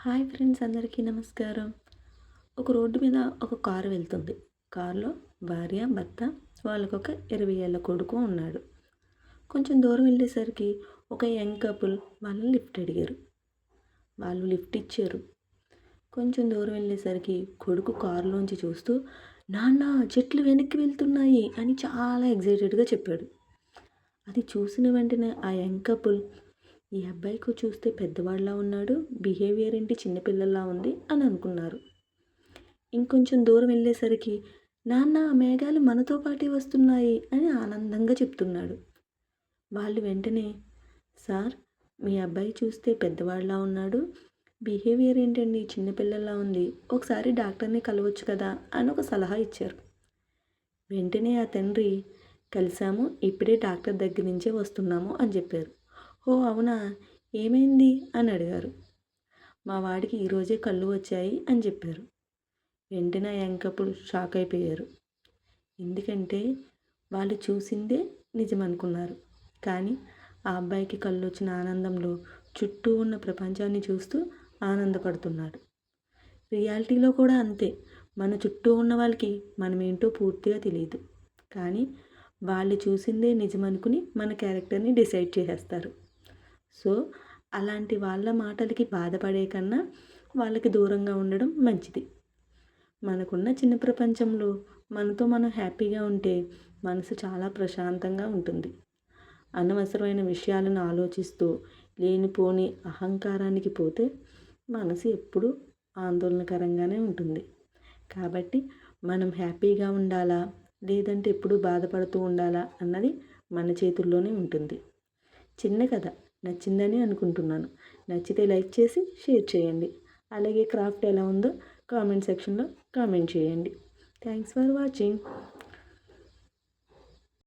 Hi friends, అందరికీ నమస్కారం. ఒక రోడ్డు మీద ఒక కారు వెళ్తుంది. కారులో భార్య, భర్త, వాళ్ళకొక 20 ఏళ్ల కొడుకు ఉన్నాడు. కొంచెం దూరం వెళ్ళేసరికి ఒక యంగ్ కపుల్ వాళ్ళని లిఫ్ట్ అడిగారు. వాళ్ళు లిఫ్ట్ ఇచ్చారు. కొంచెం దూరం వెళ్ళేసరికి కొడుకు కారులోంచి చూస్తూ, నాన్న చెట్లు వెనక్కి వెళ్తున్నాయి అని చాలా ఎగ్జైటెడ్గా చెప్పాడు. అది చూసిన వెంటనే ఆ యంగ్ కపుల్, ఈ అబ్బాయికి చూస్తే పెద్దవాడిలా ఉన్నాడు, బిహేవియర్ ఏంటి చిన్నపిల్లల్లా ఉంది అని అనుకున్నారు. ఇంకొంచెం దూరం వెళ్ళేసరికి, నాన్న మేఘాలు మనతో పాటే వస్తున్నాయి అని ఆనందంగా చెప్తున్నాడు. వాళ్ళు వెంటనే, సార్ మీ అబ్బాయి చూస్తే పెద్దవాడిలా ఉన్నాడు, బిహేవియర్ ఏంటండి చిన్నపిల్లల్లా ఉంది, ఒకసారి డాక్టర్ని కలవచ్చు కదా అని ఒక సలహా ఇచ్చారు. వెంటనే ఆ తండ్రి, కలిసాము, ఇప్పుడే డాక్టర్ దగ్గర నుంచే వస్తున్నాము అని చెప్పారు. ఓ అవునా, ఏమైంది అని అడిగారు. మా వాడికి ఈరోజే కళ్ళు వచ్చాయి అని చెప్పారు. వెంటనే యంగ్ కపుల్ షాక్ అయిపోయారు. ఎందుకంటే వాళ్ళు చూసిందే నిజం అనుకున్నారు. కానీ ఆ అబ్బాయికి కళ్ళు వచ్చిన ఆనందంలో చుట్టూ ఉన్న ప్రపంచాన్ని చూస్తూ ఆనందపడుతున్నాడు. రియాలిటీలో కూడా అంతే. మన చుట్టూ ఉన్న వాళ్ళకి మనమేంటో పూర్తిగా తెలియదు. కానీ వాళ్ళు చూసిందే నిజం అనుకుని మన క్యారెక్టర్ని డిసైడ్ చేసేస్తారు. సో అలాంటి వాళ్ళ మాటలకి బాధపడే కన్నా వాళ్ళకి దూరంగా ఉండడం మంచిది. మనకున్న చిన్న ప్రపంచంలో మనతో మనం హ్యాపీగా ఉంటే మనసు చాలా ప్రశాంతంగా ఉంటుంది. అనవసరమైన విషయాలను ఆలోచిస్తూ లేనిపోని అహంకారానికి పోతే మనసు ఎప్పుడూ ఆందోళనకరంగానే ఉంటుంది. కాబట్టి మనం హ్యాపీగా ఉండాలా, లేదంటే ఎప్పుడూ బాధపడుతూ ఉండాలా అన్నది మన చేతుల్లోనే ఉంటుంది. చిన్న కథ నచ్చిందని అనుకుంటున్నాను. నచ్చితే లైక్ చేసి షేర్ చేయండి. అలాగే క్రాఫ్ట్ ఎలా ఉందో కామెంట్ సెక్షన్లో కామెంట్ చేయండి. Thanks for watching.